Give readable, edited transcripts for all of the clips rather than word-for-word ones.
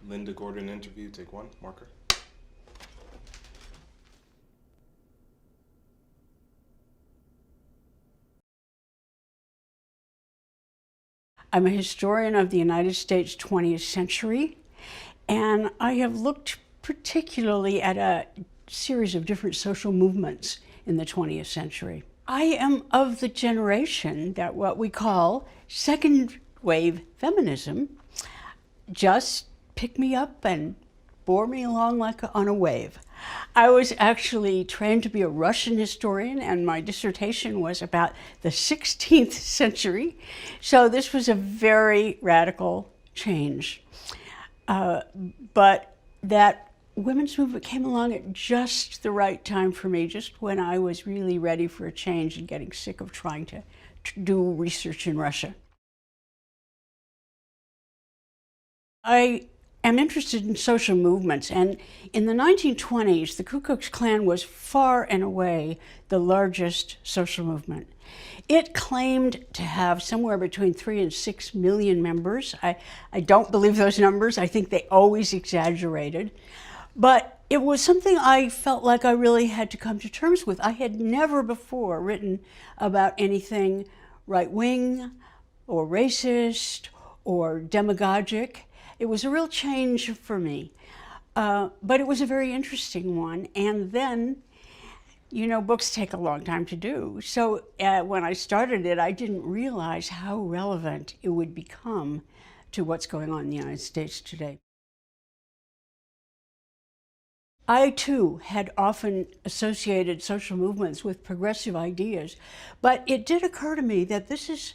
Linda Gordon interview, take one, marker. I'm a historian of the United States 20th century, and I have looked particularly at a series of different social movements in the 20th century. I am of the generation that what we call second wave feminism, just pick me up and bore me along like on a wave. I was actually trained to be a Russian historian, and my dissertation was about the 16th century. So this was a very radical change. But that women's movement came along at just the right time for me, just when I was really ready for a change and getting sick of trying to do research in Russia. I am interested in social movements, and in the 1920s, the Ku Klux Klan was far and away the largest social movement. It claimed to have somewhere between 3 and 6 million members. I don't believe those numbers. I think they always exaggerated. But it was something I felt like I really had to come to terms with. I had never before written about anything right-wing or racist or demagogic. It was a real change for me, but it was a very interesting one. And then, you know, books take a long time to do. So when I started it, I didn't realize how relevant it would become to what's going on in the United States today. I, too, had often associated social movements with progressive ideas, but it did occur to me that this is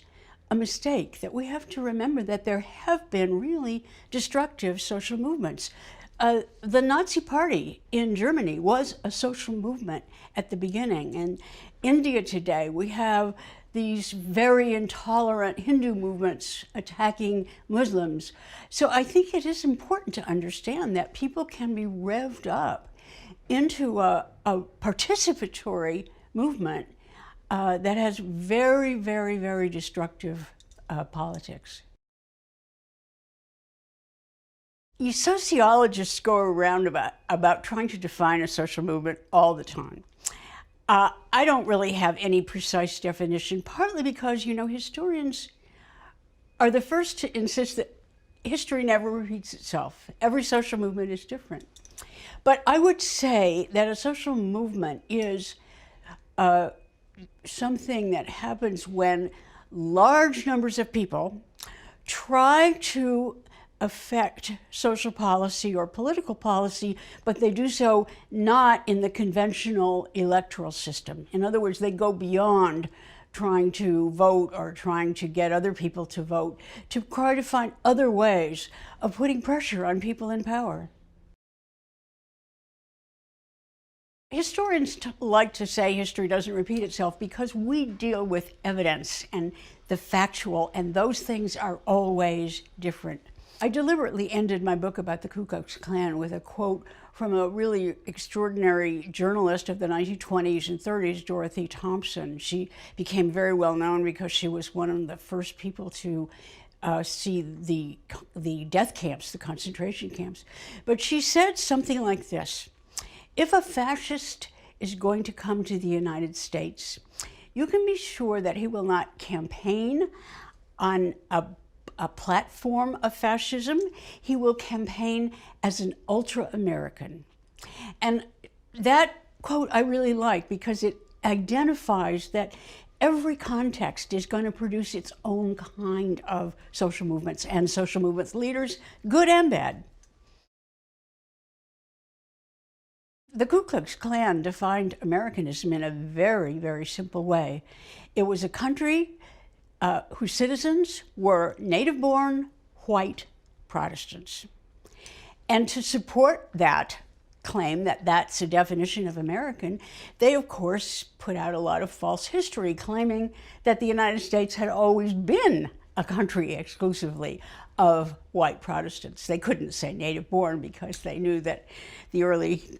a mistake, that we have to remember that there have been really destructive social movements. The Nazi Party in Germany was a social movement at the beginning. In India today, we have these very intolerant Hindu movements attacking Muslims. So I think it is important to understand that people can be revved up into a participatory movement that has very, very, very destructive politics. You sociologists go around about trying to define a social movement all the time. I don't really have any precise definition, partly because, you know, historians are the first to insist that history never repeats itself. Every social movement is different. But I would say that a social movement is something that happens when large numbers of people try to affect social policy or political policy, but they do so not in the conventional electoral system. In other words, they go beyond trying to vote or trying to get other people to vote, to try to find other ways of putting pressure on people in power. Historians like to say history doesn't repeat itself because we deal with evidence and the factual, and those things are always different. I deliberately ended my book about the Ku Klux Klan with a quote from a really extraordinary journalist of the 1920s and 30s, Dorothea Thompson. She became very well known because she was one of the first people to see the death camps, the concentration camps. But she said something like this: if a fascist is going to come to the United States, you can be sure that he will not campaign on a platform of fascism. He will campaign as an ultra-American. And that quote I really like because it identifies that every context is going to produce its own kind of social movements and social movements leaders, good and bad. The Ku Klux Klan defined Americanism in a very, very simple way. It was a country whose citizens were native-born white Protestants. And to support that claim that that's a definition of American, they of course put out a lot of false history claiming that the United States had always been a country exclusively of white Protestants. They couldn't say native-born because they knew that the early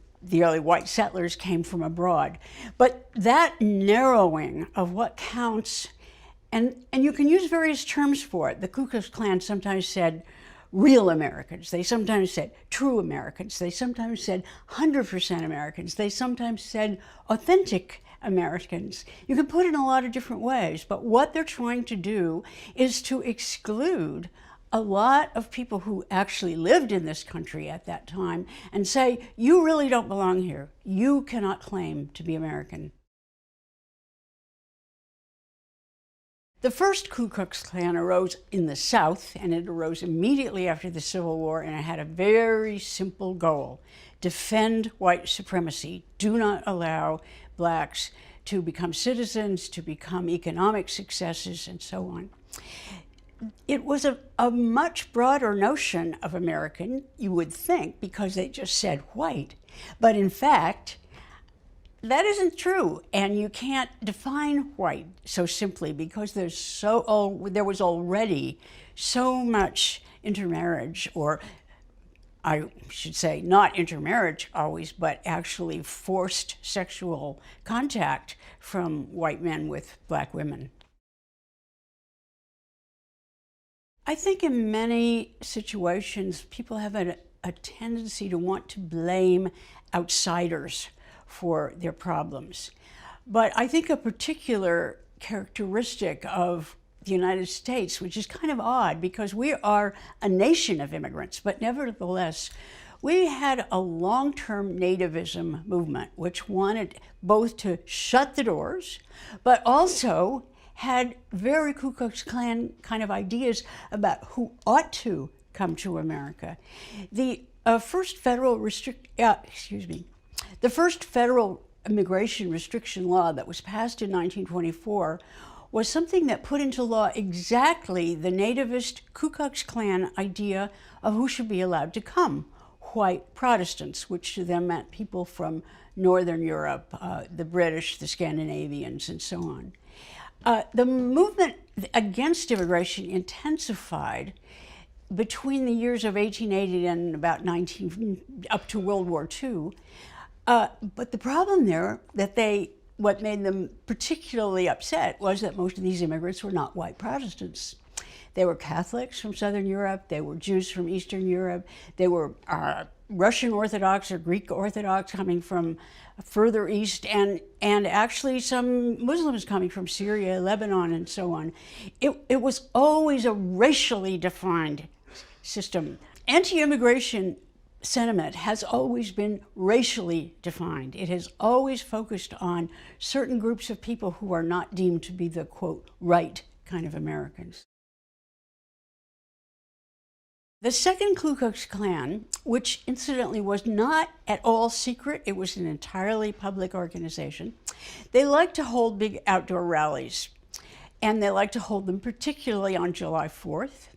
white settlers came from abroad. But that narrowing of what counts, and you can use various terms for it. The Ku Klux Klan sometimes said real Americans. They sometimes said true Americans. They sometimes said 100% Americans. They sometimes said authentic Americans. You can put it in a lot of different ways, but what they're trying to do is to exclude a lot of people who actually lived in this country at that time and say, you really don't belong here. You cannot claim to be American. The first Ku Klux Klan arose in the South, and it arose immediately after the Civil War, and it had a very simple goal: defend white supremacy. Do not allow blacks to become citizens, to become economic successes, and so on. It was a much broader notion of American, you would think, because they just said white. But in fact, that isn't true, and you can't define white so simply because there was already so much intermarriage, or I should say not intermarriage always, but actually forced sexual contact from white men with black women. I think in many situations, people have a tendency to want to blame outsiders for their problems. But I think a particular characteristic of the United States, which is kind of odd because we are a nation of immigrants, but nevertheless, we had a long-term nativism movement which wanted both to shut the doors, but also had very Ku Klux Klan kind of ideas about who ought to come to America. The first federal immigration restriction law that was passed in 1924 was something that put into law exactly the nativist Ku Klux Klan idea of who should be allowed to come: white Protestants, which to them meant people from Northern Europe, the British, the Scandinavians, and so on. The movement against immigration intensified between the years of 1880 and about up to World War II. But the problem there, what made them particularly upset was that most of these immigrants were not white Protestants. They were Catholics from Southern Europe, they were Jews from Eastern Europe, they were Russian Orthodox or Greek Orthodox coming from further east, and actually some Muslims coming from Syria, Lebanon, and so on. It was always a racially defined system. Anti-immigration sentiment has always been racially defined. It has always focused on certain groups of people who are not deemed to be the, quote, right kind of Americans. The second Ku Klux Klan, which incidentally was not at all secret, it was an entirely public organization, they liked to hold big outdoor rallies. And they liked to hold them particularly on July 4th,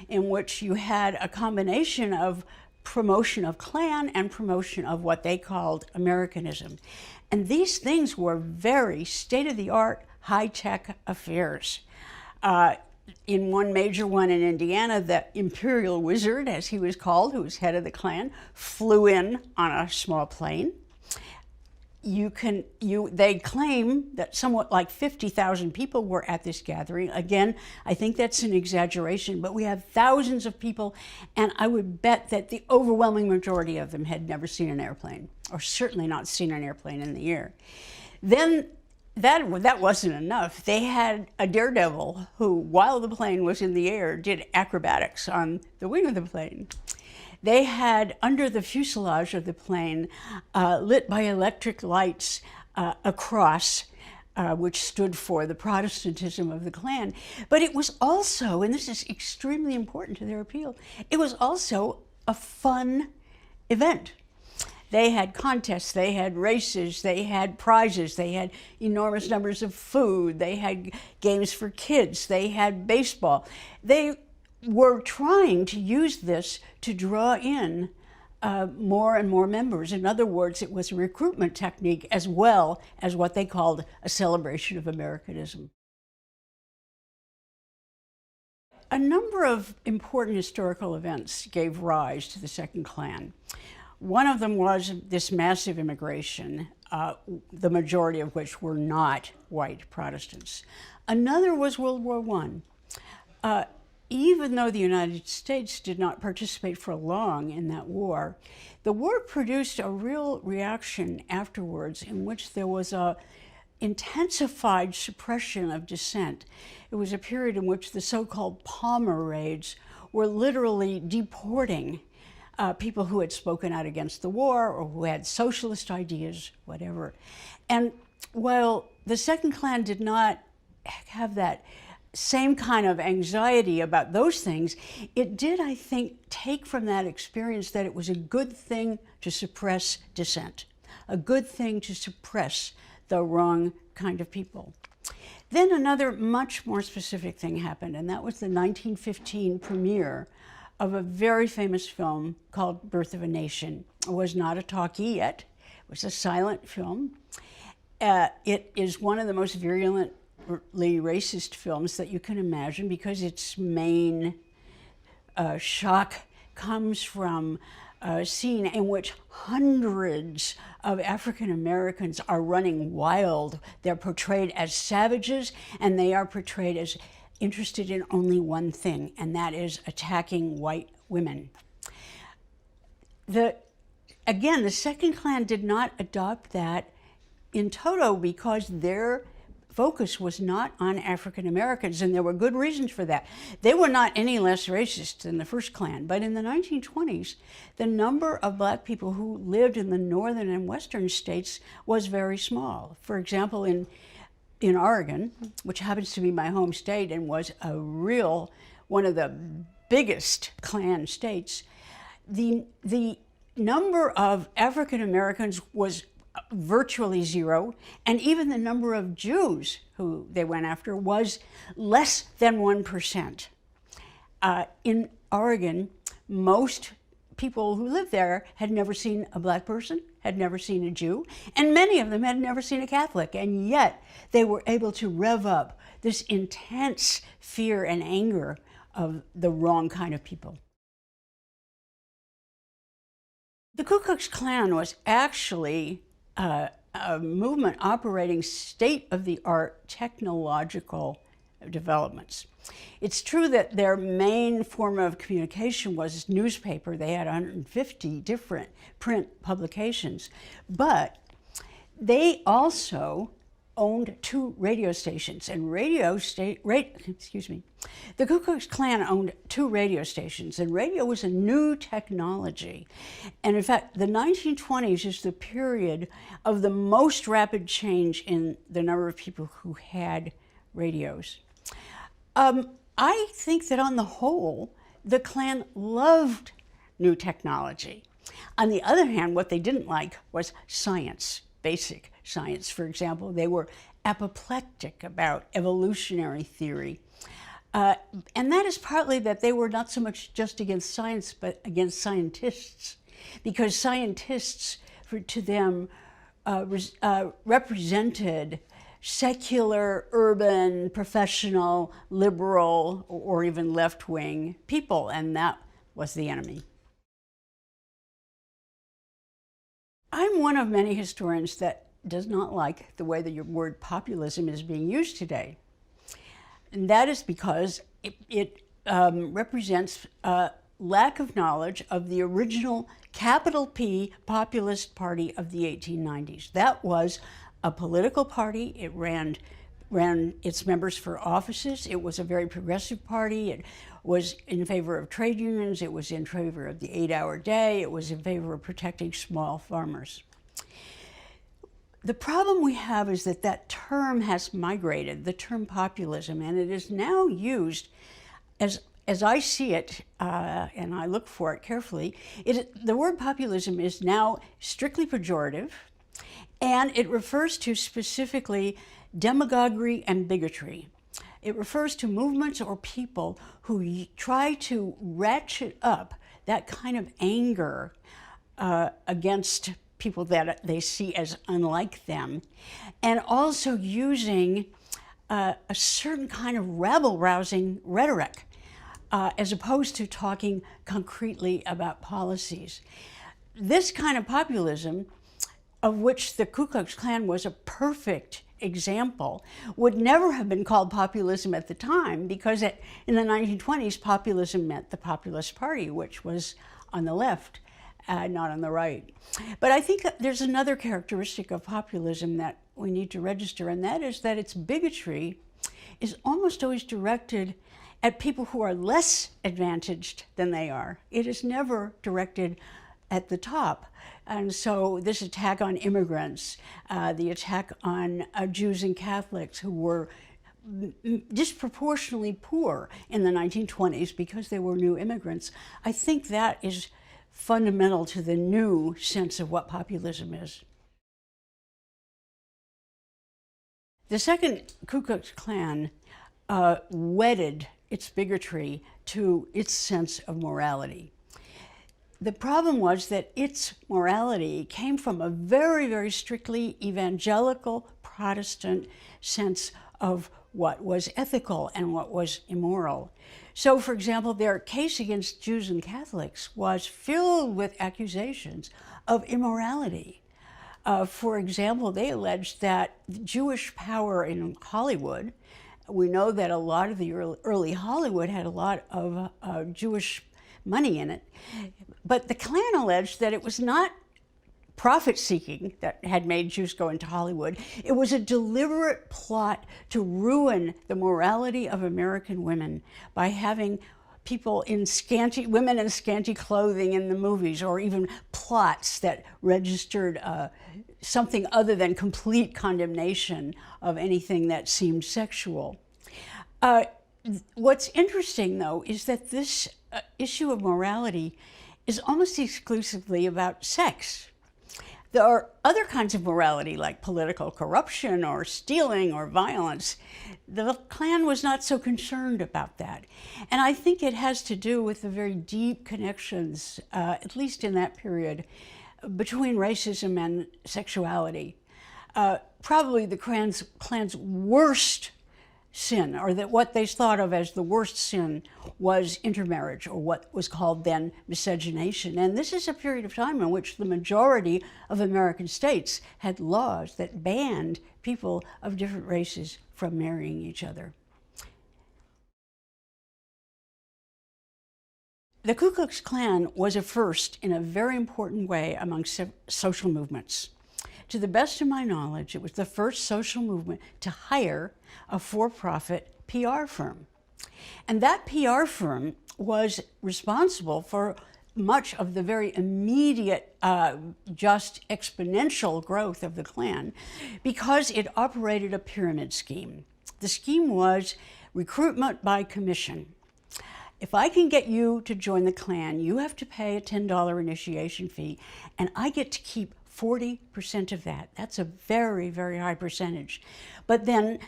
in which you had a combination of promotion of Klan and promotion of what they called Americanism. And these things were very state-of-the-art, high-tech affairs. In one major one in Indiana, the Imperial Wizard, as he was called, who was head of the Klan, flew in on a small plane. They claim that somewhat like 50,000 people were at this gathering. Again, I think that's an exaggeration, but we have thousands of people, and I would bet that the overwhelming majority of them had never seen an airplane, or certainly not seen an airplane in the air. Then that wasn't enough. They had a daredevil who, while the plane was in the air, did acrobatics on the wing of the plane. They had, under the fuselage of the plane, lit by electric lights, a cross, which stood for the Protestantism of the Klan. But it was also, and this is extremely important to their appeal, it was also a fun event. They had contests, they had races, they had prizes, they had enormous numbers of food, they had games for kids, they had baseball. They were trying to use this to draw in more and more members. In other words, it was a recruitment technique as well as what they called a celebration of Americanism. A number of important historical events gave rise to the Second Klan. One of them was this massive immigration, the majority of which were not white Protestants. Another was World War I. even though the United States did not participate for long in that war, the war produced a real reaction afterwards in which there was a intensified suppression of dissent. It was a period in which the so-called Palmer raids were literally deporting people who had spoken out against the war or who had socialist ideas, whatever. And while the Second Klan did not have that same kind of anxiety about those things, it did, I think, take from that experience that it was a good thing to suppress dissent, a good thing to suppress the wrong kind of people. Then another much more specific thing happened, and that was the 1915 premiere of a very famous film called Birth of a Nation. It was not a talkie yet. It was a silent film. It is one of the most virulently racist films that you can imagine because its main shock comes from a scene in which hundreds of African Americans are running wild. They're portrayed as savages, and they are portrayed as interested in only one thing, and that is attacking white women. Again, the Second Klan did not adopt that in toto because their focus was not on African Americans, and there were good reasons for that. They were not any less racist than the first Klan, but in the 1920s, the number of black people who lived in the northern and western states was very small. For example, in Oregon, which happens to be my home state and was one of the biggest Klan states, the number of African Americans was virtually zero, and even the number of Jews who they went after was less than 1%. In Oregon, most people who lived there had never seen a black person, had never seen a Jew, and many of them had never seen a Catholic, and yet they were able to rev up this intense fear and anger of the wrong kind of people. The Ku Klux Klan was actually a movement operating state-of-the-art technological developments. It's true that their main form of communication was newspaper. They had 150 different print publications, but they also owned 2 radio stations, and the Ku Klux Klan owned 2 radio stations, and radio was a new technology. And in fact, the 1920s is the period of the most rapid change in the number of people who had radios. I think that on the whole, the Klan loved new technology. On the other hand, what they didn't like was science, basic science. For example, they were apoplectic about evolutionary theory. And that is partly that they were not so much just against science, but against scientists, because scientists, to them, represented secular, urban, professional, liberal, or even left-wing people, and that was the enemy. I'm one of many historians that does not like the way that your word populism is being used today. And that is because it represents a lack of knowledge of the original capital P populist party of the 1890s. That was a political party. It ran its members for offices. It was a very progressive party. It was in favor of trade unions. It was in favor of the 8-hour day. It was in favor of protecting small farmers. The problem we have is that that term has migrated, the term populism, and it is now used, as I see it, and I look for it carefully, the word populism is now strictly pejorative, and it refers to specifically demagoguery and bigotry. It refers to movements or people who try to ratchet up that kind of anger against people that they see as unlike them, and also using a certain kind of rabble-rousing rhetoric, as opposed to talking concretely about policies. This kind of populism of which the Ku Klux Klan was a perfect example, would never have been called populism at the time, because in the 1920s, populism meant the Populist Party, which was on the left, not on the right. But I think there's another characteristic of populism that we need to register, and that is that its bigotry is almost always directed at people who are less advantaged than they are. It is never directed at the top. And so this attack on immigrants, the attack on Jews and Catholics who were disproportionately poor in the 1920s because they were new immigrants, I think that is fundamental to the new sense of what populism is. The second Ku Klux Klan wedded its bigotry to its sense of morality. The problem was that its morality came from a very, very strictly evangelical Protestant sense of what was ethical and what was immoral. So, for example, their case against Jews and Catholics was filled with accusations of immorality. For example, they alleged that Jewish power in Hollywood, we know that a lot of the early Hollywood had a lot of Jewish money in it, but the Klan alleged that it was not profit-seeking that had made Jews go into Hollywood. It was a deliberate plot to ruin the morality of American women by having people in women in scanty clothing in the movies, or even plots that registered something other than complete condemnation of anything that seemed sexual. What's interesting, though, is that this issue of morality is almost exclusively about sex. There are other kinds of morality, like political corruption or stealing or violence. The Klan was not so concerned about that. And I think it has to do with the very deep connections, at least in that period, between racism and sexuality. Probably the Klan's worst sin, or that what they thought of as the worst sin, was intermarriage, or what was called then miscegenation. And this is a period of time in which the majority of American states had laws that banned people of different races from marrying each other. The Ku Klux Klan was a first in a very important way among social movements. To the best of my knowledge, it was the first social movement to hire a for-profit PR firm. And that PR firm was responsible for much of the very immediate, just exponential growth of the Klan, because it operated a pyramid scheme. The scheme was recruitment by commission. If I can get you to join the Klan, you have to pay a $10 initiation fee, and I get to keep 40% of that. That's a very, very high percentage. But then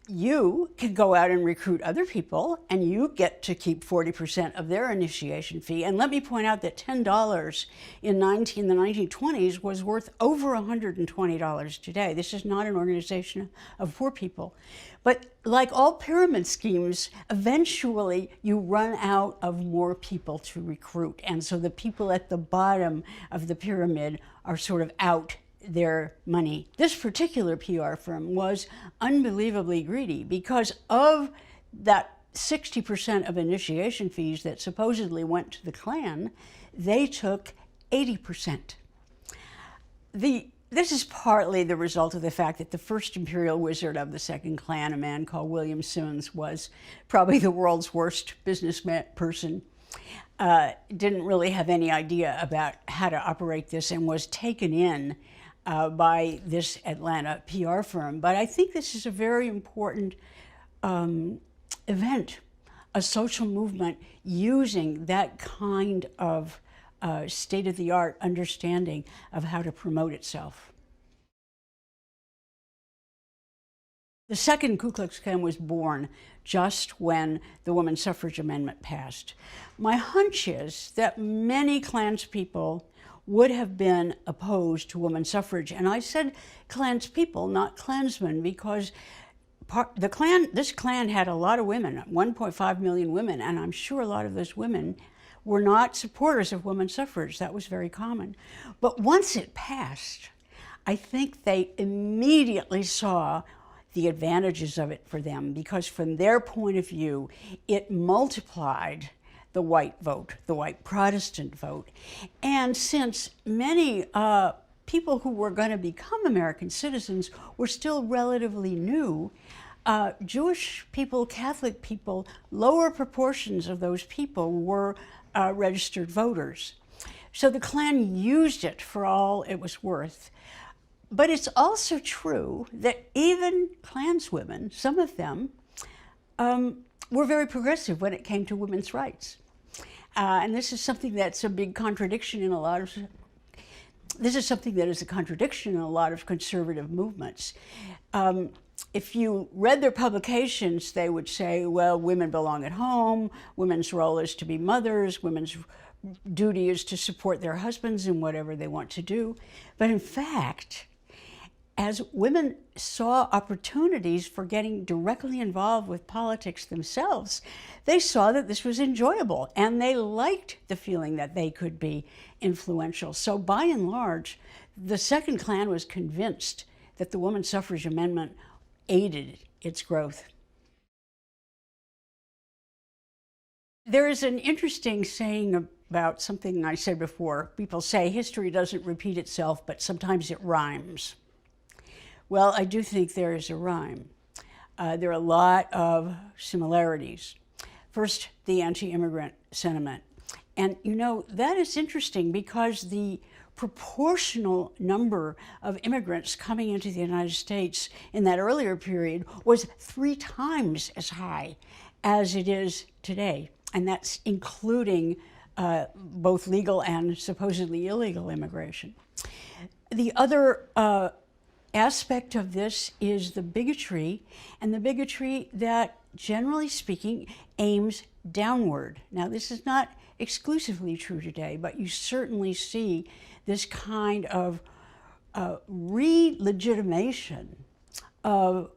you can go out and recruit other people, and you get to keep 40% of their initiation fee. And let me point out that $10 in the 1920s was worth over $120 today. This is not an organization of poor people. But like all pyramid schemes, eventually you run out of more people to recruit. And so the people at the bottom of the pyramid are sort of out their money. This particular PR firm was unbelievably greedy because of that 60% of initiation fees that supposedly went to the Klan, they took 80%. This is partly the result of the fact that the first imperial wizard of the Second Klan, a man called William Simmons, was probably the world's worst business person. Didn't really have any idea about how to operate this and was taken in by this Atlanta PR firm. But I think this is a very important event, a social movement using that kind of state-of-the-art understanding of how to promote itself. The second Ku Klux Klan was born just when the women's suffrage amendment passed. My hunch is that many Klanspeople would have been opposed to women's suffrage. And I said Klanspeople, not Klansmen, because this Klan had a lot of women, 1.5 million women, and I'm sure a lot of those women were not supporters of women's suffrage. That was very common. But once it passed, I think they immediately saw the advantages of it for them, because from their point of view, it multiplied the white vote, the white Protestant vote. And since many people who were going to become American citizens were still relatively new, Jewish people, Catholic people, lower proportions of those people were registered voters. So the Klan used it for all it was worth. But it's also true that even Klanswomen, some of them, were very progressive when it came to women's rights. And this is something that's a big contradiction in a lot of, this is something that is a contradiction in a lot of conservative movements. If you read their publications, they would say, well, women belong at home, women's role is to be mothers, women's duty is to support their husbands in whatever they want to do. But in fact, as women saw opportunities for getting directly involved with politics themselves, they saw that this was enjoyable, and they liked the feeling that they could be influential. So by and large, the Second Klan was convinced that the woman suffrage amendment aided its growth. There is an interesting saying about something I said before. People say history doesn't repeat itself, but sometimes it rhymes. Well, I do think there is a rhyme. There are a lot of similarities. First, the anti-immigrant sentiment. And you know, that is interesting because the proportional number of immigrants coming into the United States in that earlier period was 3 times as high as it is today. And that's including both legal and supposedly illegal immigration. The other aspect of this is the bigotry, and the bigotry that, generally speaking, aims downward. Now, this is not exclusively true today, but you certainly see this kind of re-legitimation of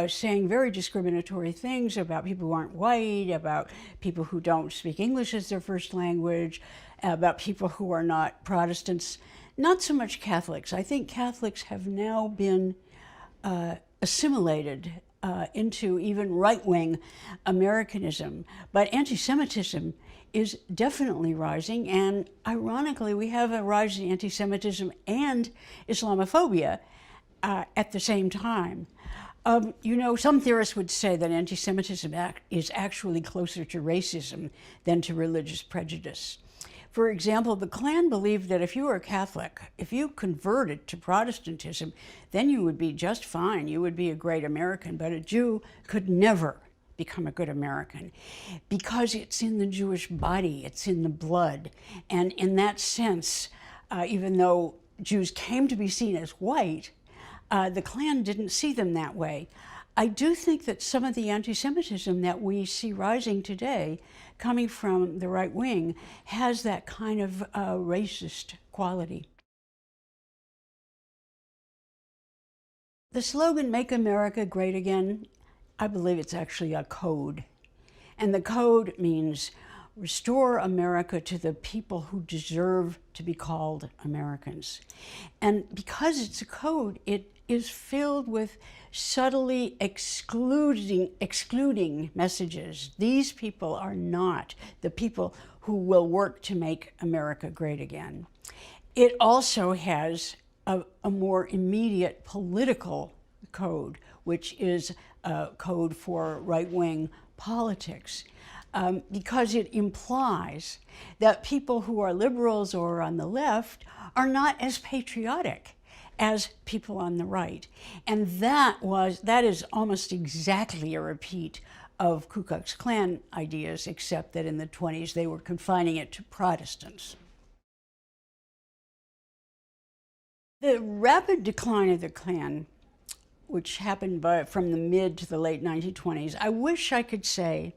saying very discriminatory things about people who aren't white, about people who don't speak English as their first language, about people who are not Protestants. Not so much Catholics. I think Catholics have now been assimilated into even right-wing Americanism, but anti-Semitism is definitely rising, and ironically, we have a rise in anti-Semitism and Islamophobia at the same time. You know, some theorists would say that anti-Semitism is actually closer to racism than to religious prejudice. For example, the Klan believed that if you were a Catholic, if you converted to Protestantism, then you would be just fine. You would be a great American, but a Jew could never become a good American because it's in the Jewish body, it's in the blood. And in that sense, even though Jews came to be seen as white, the Klan didn't see them that way. I do think that some of the anti-Semitism that we see rising today, coming from the right wing, has that kind of racist quality. The slogan, "Make America Great Again," I believe it's actually a code. And the code means restore America to the people who deserve to be called Americans. And because it's a code, it is filled with subtly excluding messages. These people are not the people who will work to make America great again. It also has a more immediate political code, which is a code for right-wing politics, because it implies that people who are liberals or on the left are not as patriotic as people on the right. And that is almost exactly a repeat of Ku Klux Klan ideas, except that in the 20s they were confining it to Protestants. The rapid decline of the Klan, which happened from the mid to the late 1920s, I wish I could say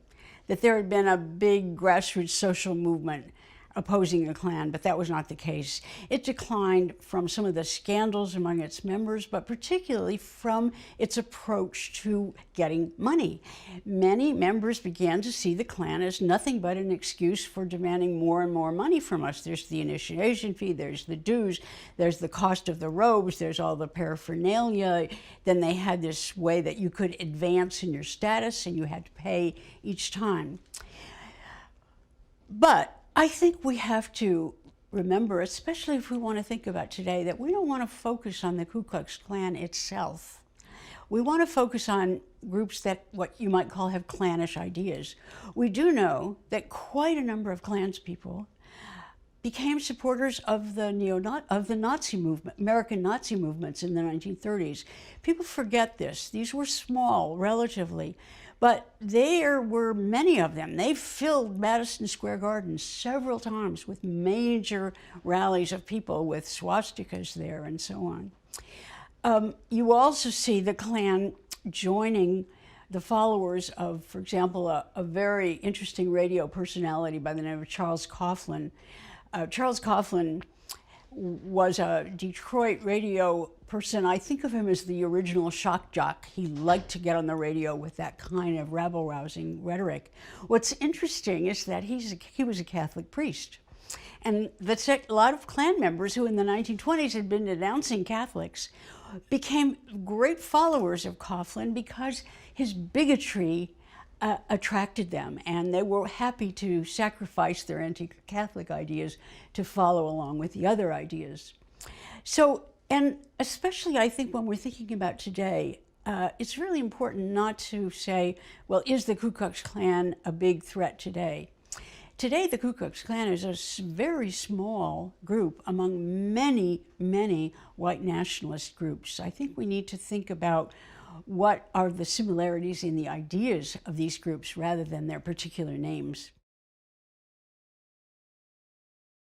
that there had been a big grassroots social movement opposing the Klan, but that was not the case. It declined from some of the scandals among its members, but particularly from its approach to getting money. Many members began to see the Klan as nothing but an excuse for demanding more and more money from us. There's the initiation fee, there's the dues, there's the cost of the robes, there's all the paraphernalia. Then they had this way that you could advance in your status and you had to pay each time. But I think we have to remember, especially if we want to think about today, that we don't want to focus on the Ku Klux Klan itself. We want to focus on groups that what you might call have Klanish ideas. We do know that quite a number of Klanspeople became supporters of the Nazi movement, American Nazi movements in the 1930s. People forget this. These were small, relatively, but there were many of them. They filled Madison Square Garden several times with major rallies of people with swastikas there and so on. You also see the Klan joining the followers of, for example, a very interesting radio personality by the name of Charles Coughlin. Charles Coughlin was a Detroit radio person. I think of him as the original shock jock. He liked to get on the radio with that kind of rabble-rousing rhetoric. What's interesting is that he was a Catholic priest. And a lot of Klan members who in the 1920s had been denouncing Catholics became great followers of Coughlin because his bigotry attracted them, and they were happy to sacrifice their anti-Catholic ideas to follow along with the other ideas. So, and especially I think when we're thinking about today, it's really important not to say, well, is the Ku Klux Klan a big threat today? Today, the Ku Klux Klan is a very small group among many, many white nationalist groups. I think we need to think about what are the similarities in the ideas of these groups rather than their particular names.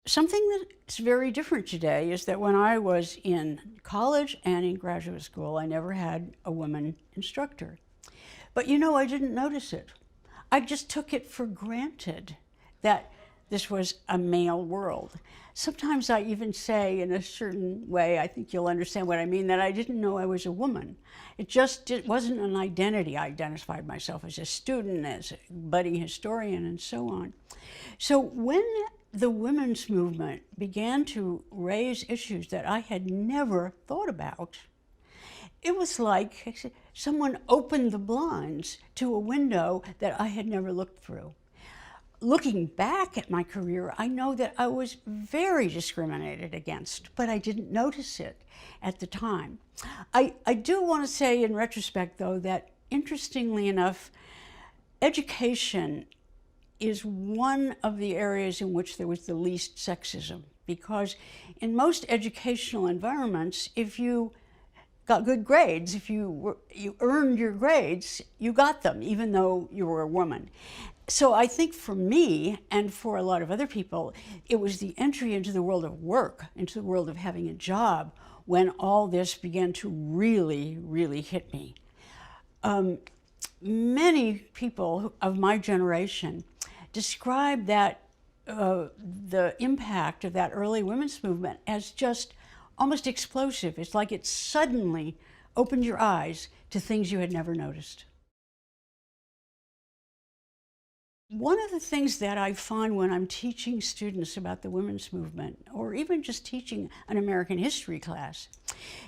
Something that's very different today is that when I was in college and in graduate school, I never had a woman instructor. But you know, I didn't notice it. I just took it for granted that this was a male world. Sometimes I even say in a certain way, I think you'll understand what I mean, that I didn't know I was a woman. It wasn't an identity. I identified myself as a student, as a budding historian, and so on. So when the women's movement began to raise issues that I had never thought about, it was like someone opened the blinds to a window that I had never looked through. Looking back at my career, I know that I was very discriminated against, but I didn't notice it at the time. I do want to say in retrospect, though, that interestingly enough, education is one of the areas in which there was the least sexism, because in most educational environments, if you got good grades, if you earned your grades, you got them, even though you were a woman. So I think for me, and for a lot of other people, it was the entry into the world of work, into the world of having a job, when all this began to really, really hit me. Many people of my generation describe that the impact of that early women's movement as just almost explosive. It's like it suddenly opened your eyes to things you had never noticed. One of the things that I find when I'm teaching students about the women's movement, or even just teaching an American history class,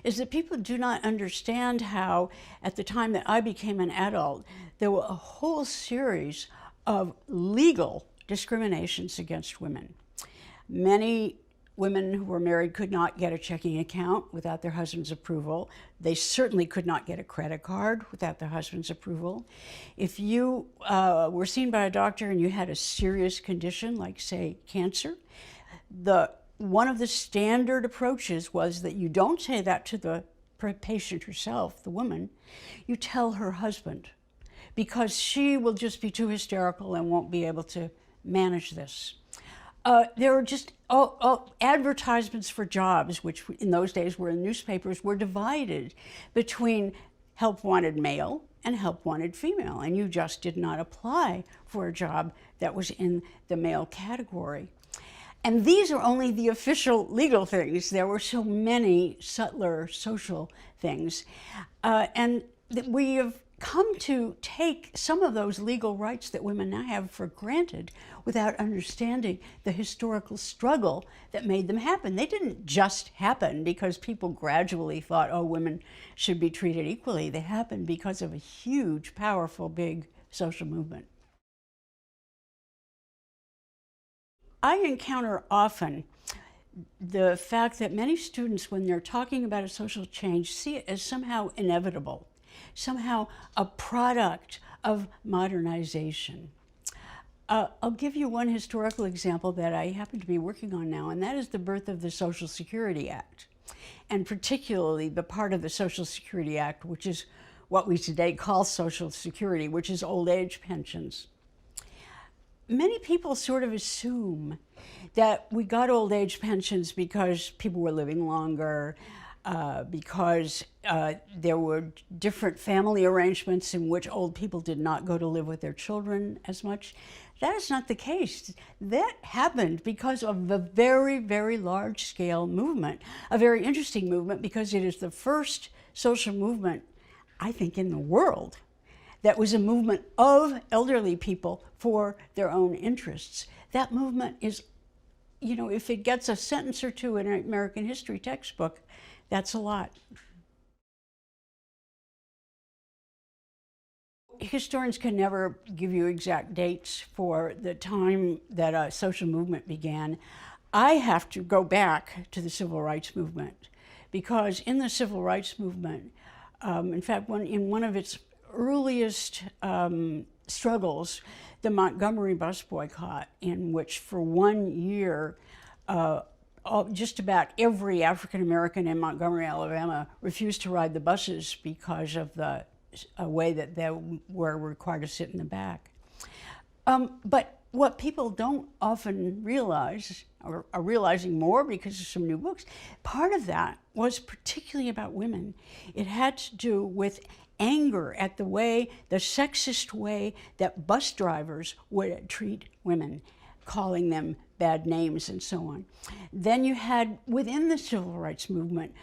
is that people do not understand how, at the time that I became an adult, there were a whole series of legal discriminations against women. Many women who were married could not get a checking account without their husband's approval. They certainly could not get a credit card without their husband's approval. If you were seen by a doctor and you had a serious condition, like, say, cancer, one of the standard approaches was that you don't say that to the patient herself, the woman, you tell her husband, because she will just be too hysterical and won't be able to manage this. There were just advertisements for jobs, which in those days were in newspapers, were divided between help wanted male and help wanted female, and you just did not apply for a job that was in the male category. And these are only the official legal things. There were so many subtler social things. And we have come to take some of those legal rights that women now have for granted without understanding the historical struggle that made them happen. They didn't just happen because people gradually thought, oh, women should be treated equally. They happened because of a huge, powerful, big social movement. I encounter often the fact that many students, when they're talking about a social change, see it as somehow inevitable, somehow a product of modernization. I'll give you one historical example that I happen to be working on now, and that is the birth of the Social Security Act, and particularly the part of the Social Security Act, which is what we today call Social Security, which is old age pensions. Many people sort of assume that we got old age pensions because people were living longer, because there were different family arrangements in which old people did not go to live with their children as much. That is not the case. That happened because of a very, very large-scale movement, a very interesting movement because it is the first social movement, I think, in the world that was a movement of elderly people for their own interests. That movement is, you know, if it gets a sentence or two in an American history textbook, that's a lot. Historians can never give you exact dates for the time that a social movement began. I have to go back to the civil rights movement because in the civil rights movement, in fact, in one of its earliest struggles, the Montgomery bus boycott, in which for 1 year, just about every African American in Montgomery, Alabama refused to ride the buses because of the way that they were required to sit in the back. But what people don't often realize, or are realizing more because of some new books, part of that was particularly about women. It had to do with anger at the sexist way that bus drivers would treat women, calling them bad names and so on. Then you had, within the civil rights movement,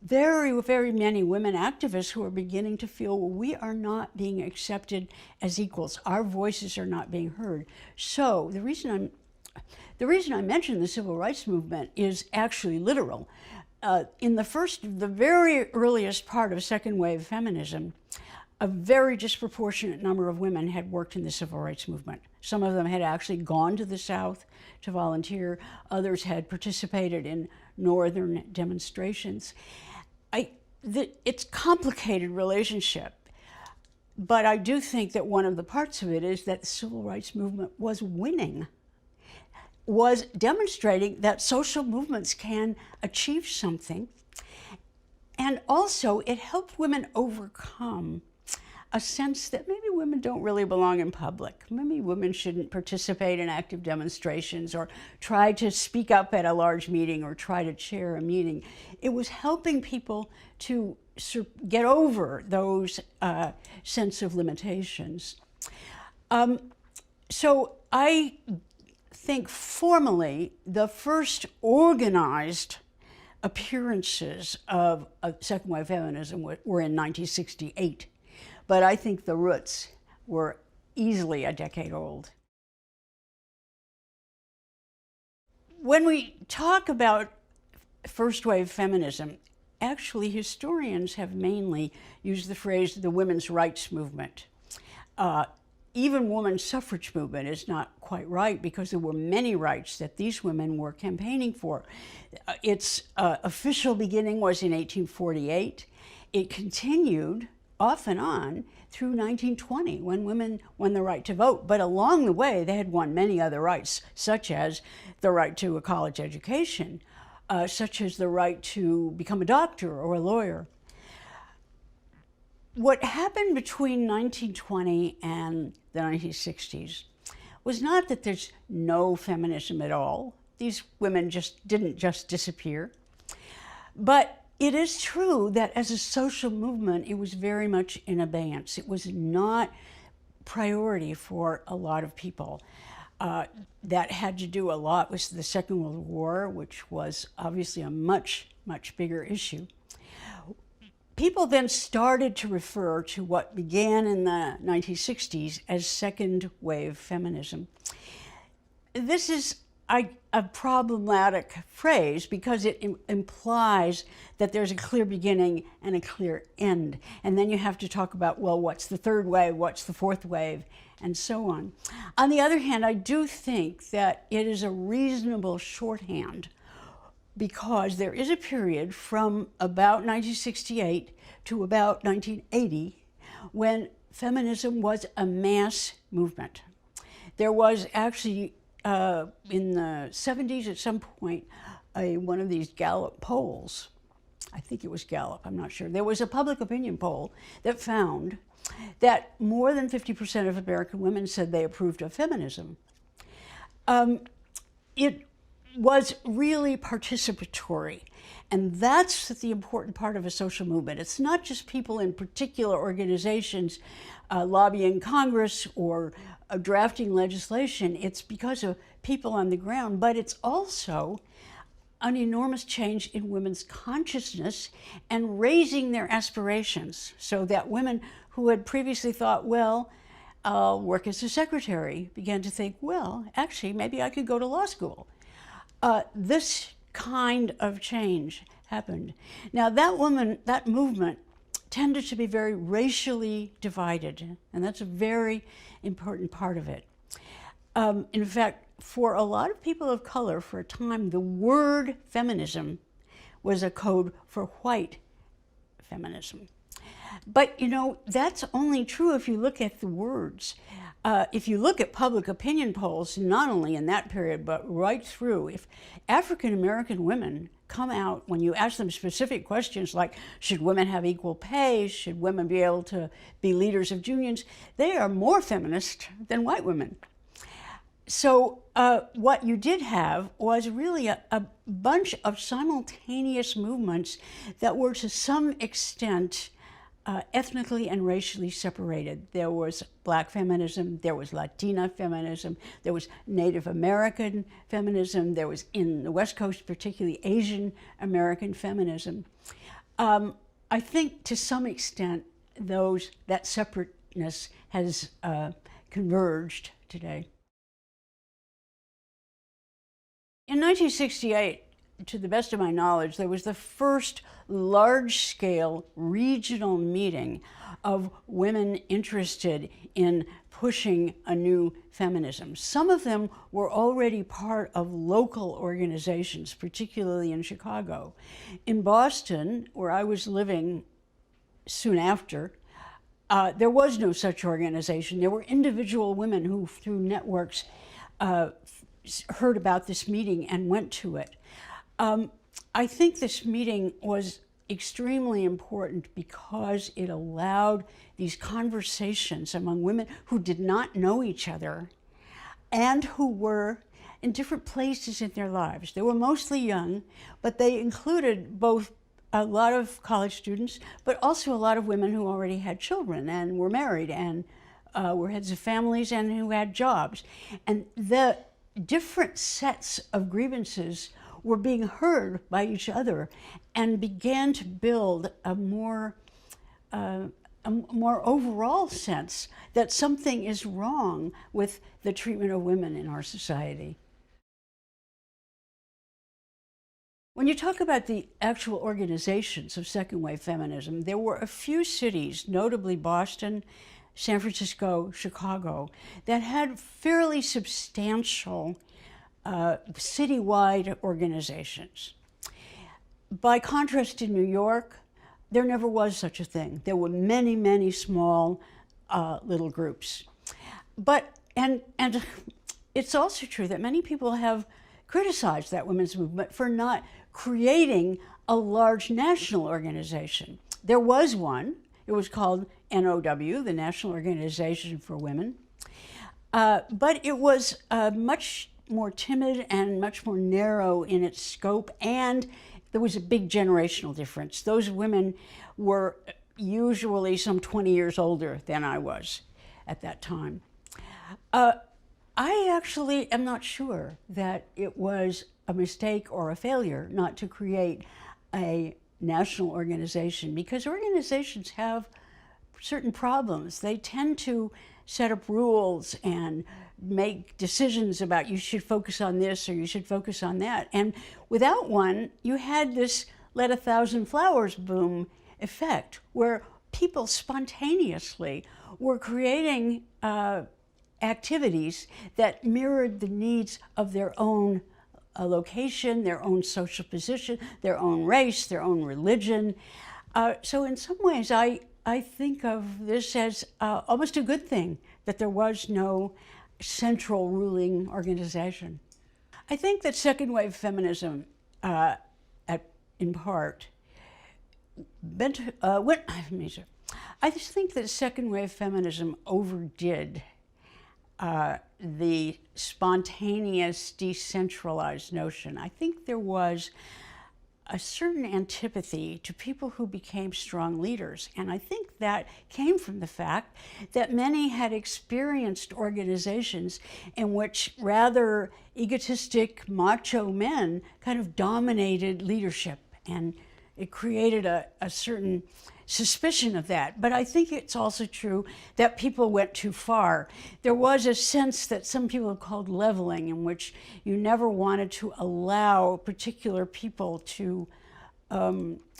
very, very many women activists who are beginning to feel, well, we are not being accepted as equals. Our voices are not being heard. So the reason I mention the civil rights movement is actually literal. In the very earliest part of second wave feminism, a very disproportionate number of women had worked in the civil rights movement. Some of them had actually gone to the South to volunteer. Others had participated in northern demonstrations. It's a complicated relationship, but I do think that one of the parts of it is that the civil rights movement was winning, was demonstrating that social movements can achieve something. And also it helped women overcome a sense that maybe women don't really belong in public. Maybe women shouldn't participate in active demonstrations or try to speak up at a large meeting or try to chair a meeting. It was helping people to get over those sense of limitations. So I think formally the first organized appearances of second wave feminism were in 1968. But I think the roots were easily a decade old. When we talk about first wave feminism, actually historians have mainly used the phrase the women's rights movement. Even women's suffrage movement is not quite right because there were many rights that these women were campaigning for. Its official beginning was in 1848. It continued off and on through 1920 when women won the right to vote. But along the way, they had won many other rights, such as the right to a college education, such as the right to become a doctor or a lawyer. What happened between 1920 and the 1960s was not that there's no feminism at all. These women didn't just disappear. But it is true that as a social movement, it was very much in abeyance. It was not priority for a lot of people. that had to do a lot with the Second World War, which was obviously a much, much bigger issue. People then started to refer to what began in the 1960s as second wave feminism. This is a problematic phrase because it implies that there's a clear beginning and a clear end. And then you have to talk about, well, what's the third wave, what's the fourth wave, and so on. On the other hand, I do think that it is a reasonable shorthand because there is a period from about 1968 to about 1980 when feminism was a mass movement. There was actually, in the 70s at some point, one of these Gallup polls, I think it was Gallup, I'm not sure. There was a public opinion poll that found that more than 50% of American women said they approved of feminism. It was really participatory. And that's the important part of a social movement. It's not just people in particular organizations lobbying Congress or drafting legislation. It's because of people on the ground, but it's also an enormous change in women's consciousness and raising their aspirations so that women who had previously thought, well, I'll work as a secretary, began to think, well, actually, maybe I could go to law school. This kind of change happened. Now, that movement tended to be very racially divided, and that's a very important part of it. In fact, for a lot of people of color, for a time, the word feminism was a code for white feminism. But, you know, that's only true if you look at the words. If you look at public opinion polls, not only in that period, but right through, if African American women come out when you ask them specific questions like, should women have equal pay? Should women be able to be leaders of unions? They are more feminist than white women. So what you did have was really a bunch of simultaneous movements that were to some extent ethnically and racially separated. There was Black feminism, there was Latina feminism, there was Native American feminism, there was, in the West Coast, particularly Asian American feminism. I think to some extent that separateness has converged today. In 1968, to the best of my knowledge, there was the first large-scale regional meeting of women interested in pushing a new feminism. Some of them were already part of local organizations, particularly in Chicago. In Boston, where I was living soon after, there was no such organization. There were individual women who, through networks, heard about this meeting and went to it. I think this meeting was extremely important because it allowed these conversations among women who did not know each other and who were in different places in their lives. They were mostly young, but they included both a lot of college students, but also a lot of women who already had children and were married and were heads of families and who had jobs. And the different sets of grievances were being heard by each other and began to build a more overall sense that something is wrong with the treatment of women in our society. When you talk about the actual organizations of second wave feminism, there were a few cities, notably Boston, San Francisco, Chicago, that had fairly substantial citywide organizations. By contrast to New York, there never was such a thing. There were many, many small little groups. And it's also true that many people have criticized that women's movement for not creating a large national organization. There was one. It was called NOW, the National Organization for Women. But it was much more timid and much more narrow in its scope, and there was a big generational difference. Those women were usually some 20 years older than I was at that time. I actually am not sure that it was a mistake or a failure not to create a national organization, because organizations have certain problems. They tend to set up rules and make decisions about you should focus on this or you should focus on that. And without one, you had this let a thousand flowers bloom effect, where people spontaneously were creating activities that mirrored the needs of their own location, their own social position, their own race, their own religion. So in some ways, I think of this as almost a good thing that there was no central ruling organization. I think that second wave feminism, in part, I just think that second wave feminism overdid the spontaneous, decentralized notion. I think there was a certain antipathy to people who became strong leaders. And I think that came from the fact that many had experienced organizations in which rather egotistic, macho men kind of dominated leadership. And it created a certain suspicion of that. But I think it's also true that people went too far. There was a sense that some people have called leveling, in which you never wanted to allow particular people to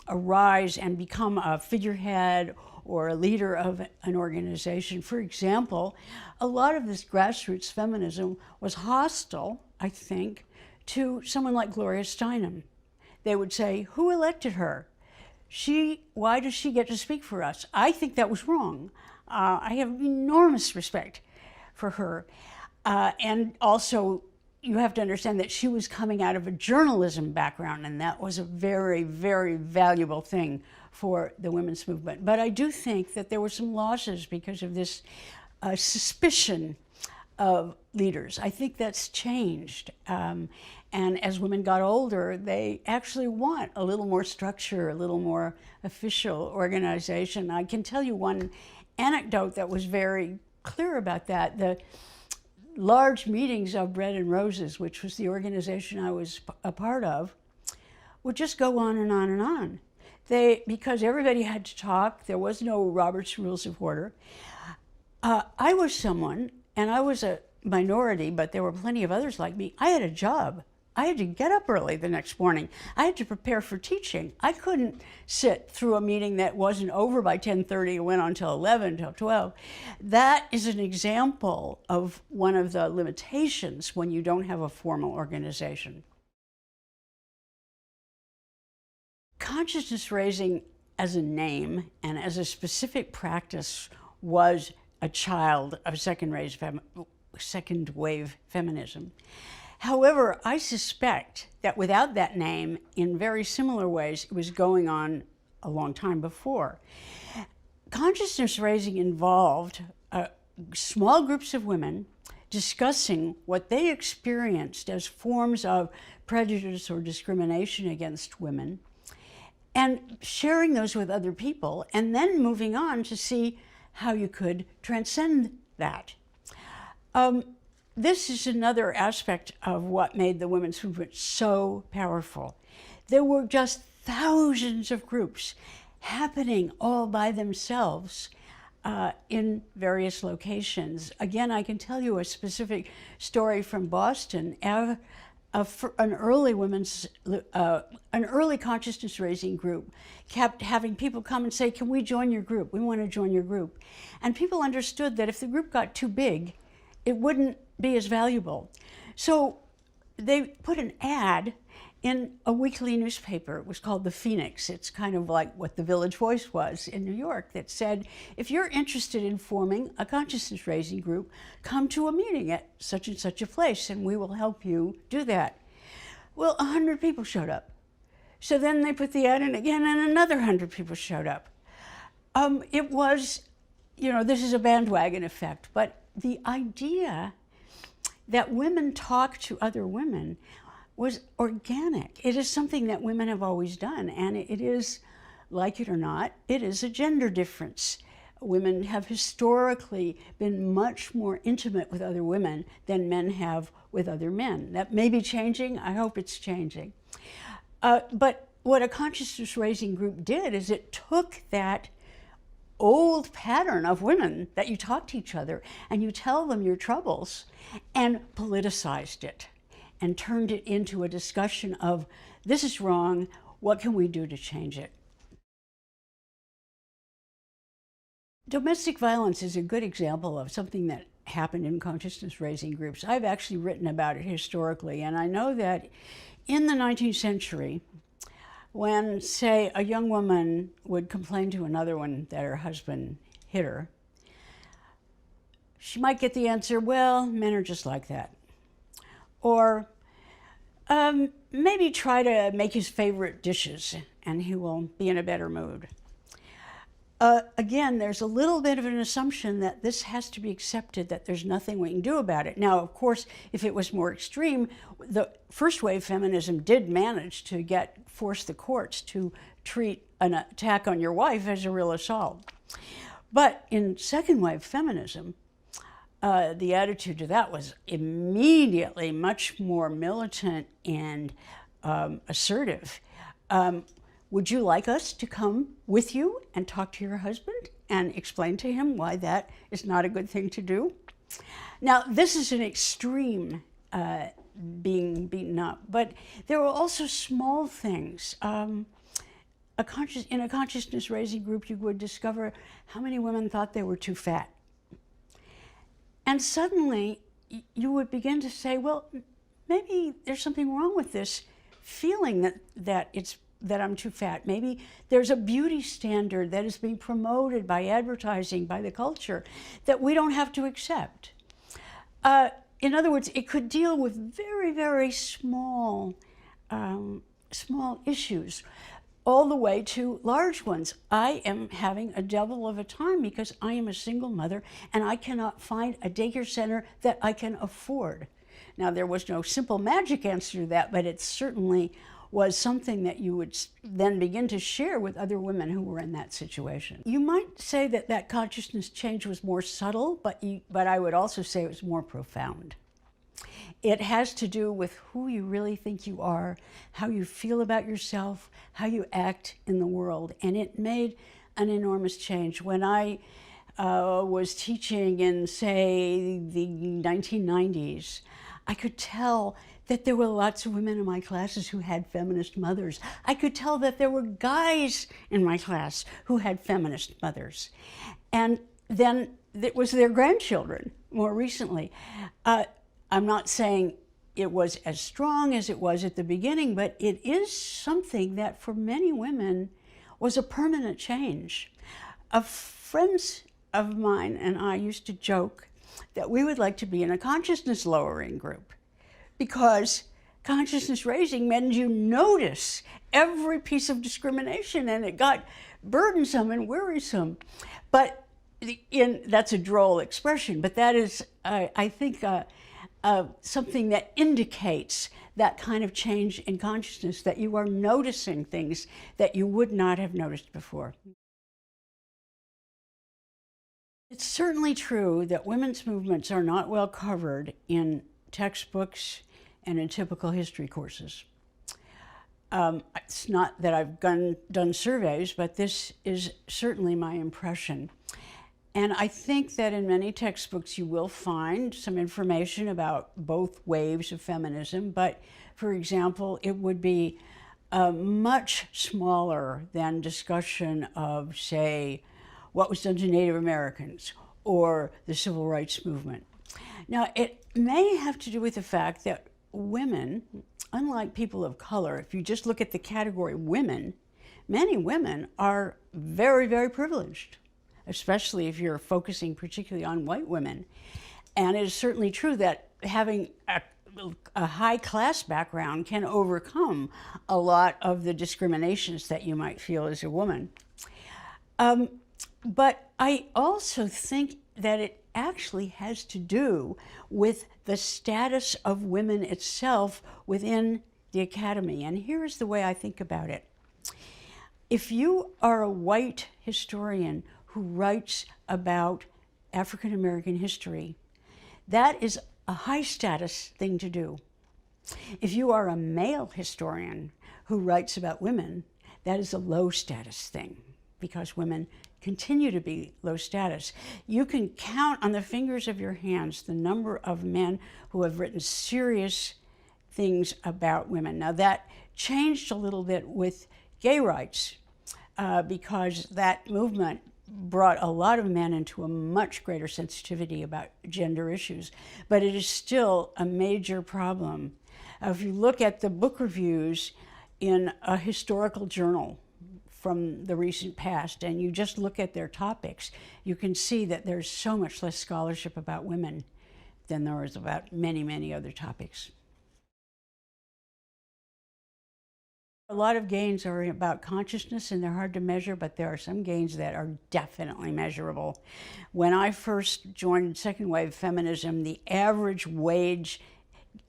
arise and become a figurehead or a leader of an organization. For example, a lot of this grassroots feminism was hostile, I think, to someone like Gloria Steinem. They would say, who elected her? Why does she get to speak for us? I think that was wrong. I have enormous respect for her. And also, you have to understand that she was coming out of a journalism background, and that was a very, very valuable thing for the women's movement. But I do think that there were some losses because of this suspicion of leaders. I think that's changed. And as women got older, they actually want a little more structure, a little more official organization. I can tell you one anecdote that was very clear about that. The large meetings of Bread and Roses, which was the organization I was a part of, would just go on and on and on. Because everybody had to talk, there was no Robert's Rules of Order. I was someone, and I was a minority, but there were plenty of others like me. I had a job. I had to get up early the next morning. I had to prepare for teaching. I couldn't sit through a meeting that wasn't over by 10:30 and went on till 11, till 12. That is an example of one of the limitations when you don't have a formal organization. Consciousness raising as a name and as a specific practice was a child of second wave feminism. However, I suspect that without that name, in very similar ways, it was going on a long time before. Consciousness raising involved small groups of women discussing what they experienced as forms of prejudice or discrimination against women, and sharing those with other people, and then moving on to see how you could transcend that. This is another aspect of what made the women's movement so powerful. There were just thousands of groups happening all by themselves in various locations. Again, I can tell you a specific story from Boston. An early consciousness raising group kept having people come and say, can we join your group? We want to join your group. And people understood that if the group got too big, it wouldn't be as valuable. So they put an ad in a weekly newspaper. It was called The Phoenix. It's kind of like what the Village Voice was in New York, that said, if you're interested in forming a consciousness raising group, come to a meeting at such and such a place and we will help you do that. Well, 100 people showed up. So then they put the ad in again and another 100 people showed up. It was, this is a bandwagon effect, but the idea that women talk to other women was organic. It is something that women have always done, and it is, like it or not, it is a gender difference. women have historically been much more intimate with other women than men have with other men. That may be changing. I hope it's changing. But what a consciousness raising group did is it took that old pattern of women that you talk to each other and you tell them your troubles and politicized it and turned it into a discussion of, this is wrong, what can we do to change it? Domestic violence is a good example of something that happened in consciousness raising groups. I've actually written about it historically, and I know that in the 19th century, when, say, a young woman would complain to another one that her husband hit her, she might get the answer, well, men are just like that. Or maybe try to make his favorite dishes and he will be in a better mood. Again, there's a little bit of an assumption that this has to be accepted, that there's nothing we can do about it. Now, of course, if it was more extreme, the first wave feminism did manage to force the courts to treat an attack on your wife as a real assault. But in second wave feminism, the attitude to that was immediately much more militant and assertive. Would you like us to come with you and talk to your husband and explain to him why that is not a good thing to do? Now, this is an extreme being beaten up, but there were also small things. In a consciousness raising group, you would discover how many women thought they were too fat. And suddenly, you would begin to say, well, maybe there's something wrong with this feeling that I'm too fat. Maybe there's a beauty standard that is being promoted by advertising, by the culture, that we don't have to accept. In other words, it could deal with very, very small issues, all the way to large ones. I am having a devil of a time because I am a single mother and I cannot find a daycare center that I can afford. Now, there was no simple magic answer to that, but it certainly was something that you would then begin to share with other women who were in that situation. You might say that that consciousness change was more subtle, but I would also say it was more profound. It has to do with who you really think you are, how you feel about yourself, how you act in the world, and it made an enormous change. When I was teaching in, say, the 1990s, I could tell that there were lots of women in my classes who had feminist mothers. I could tell that there were guys in my class who had feminist mothers. And then it was their grandchildren more recently. I'm not saying it was as strong as it was at the beginning, but it is something that for many women was a permanent change. Friends of mine and I used to joke that we would like to be in a consciousness lowering group, because consciousness raising meant you notice every piece of discrimination and it got burdensome and wearisome. But that's a droll expression, but that is, I think, something that indicates that kind of change in consciousness, that you are noticing things that you would not have noticed before. It's certainly true that women's movements are not well covered in textbooks and in typical history courses. It's not that I've done surveys, but this is certainly my impression. And I think that in many textbooks you will find some information about both waves of feminism, but for example, it would be much smaller than discussion of, say, what was done to Native Americans or the Civil Rights Movement. Now, it may have to do with the fact that women, unlike people of color, if you just look at the category women, many women are very, very privileged, especially if you're focusing particularly on white women. And it is certainly true that having a high class background can overcome a lot of the discriminations that you might feel as a woman. But I also think that it actually has to do with the status of women itself within the academy. And here is the way I think about it. If you are a white historian who writes about African American history, that is a high status thing to do. If you are a male historian who writes about women, that is a low status thing, because women continue to be low status. You can count on the fingers of your hands the number of men who have written serious things about women. Now that changed a little bit with gay rights, because that movement brought a lot of men into a much greater sensitivity about gender issues, but it is still a major problem. If you look at the book reviews in a historical journal from the recent past, and you just look at their topics, you can see that there's so much less scholarship about women than there is about many, many other topics. A lot of gains are about consciousness, and they're hard to measure, but there are some gains that are definitely measurable. When I first joined second wave feminism, the average wage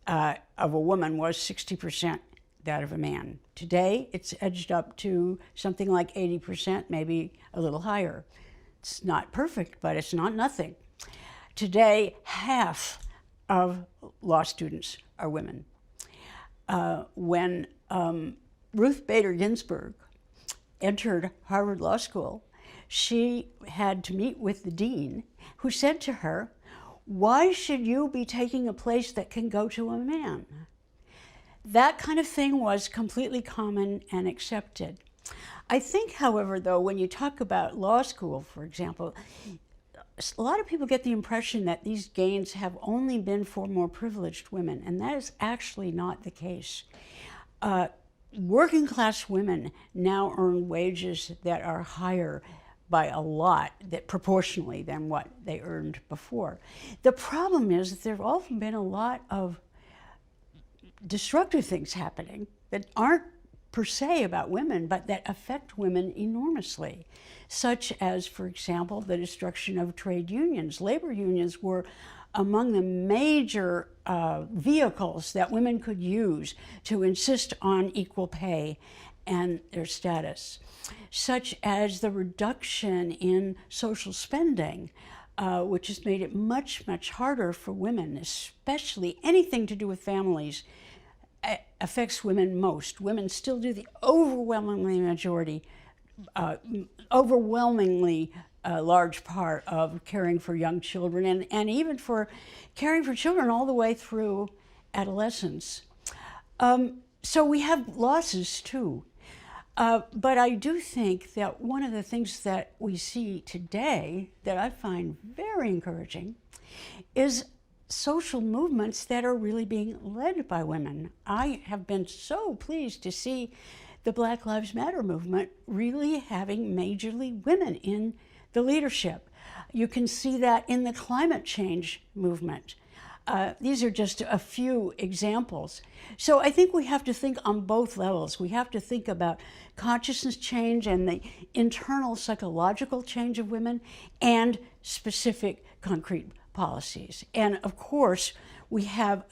of a woman was 60% that of a man. Today, it's edged up to something like 80%, maybe a little higher. It's not perfect, but it's not nothing. Today, half of law students are women. When Ruth Bader Ginsburg entered Harvard Law School, she had to meet with the dean, who said to her, "Why should you be taking a place that can go to a man?" That kind of thing was completely common and accepted. I think, however, though, when you talk about law school, for example, a lot of people get the impression that these gains have only been for more privileged women, and that is actually not the case. Working class women now earn wages that are higher by a lot, that proportionally than what they earned before. The problem is that there have often been a lot of destructive things happening that aren't per se about women, but that affect women enormously, such as, for example, the destruction of trade unions. Labor unions were among the major vehicles that women could use to insist on equal pay and their status, such as the reduction in social spending, which has made it much, much harder for women, especially anything to do with families, affects women most. Women still do the overwhelmingly large part of caring for young children, and even for caring for children all the way through adolescence. So we have losses too. But I do think that one of the things that we see today that I find very encouraging is social movements that are really being led by women. I have been so pleased to see the Black Lives Matter movement really having majorly women in the leadership. You can see that in the climate change movement. These are just a few examples. So I think we have to think on both levels. We have to think about consciousness change and the internal psychological change of women and specific concrete policies. And of course, we have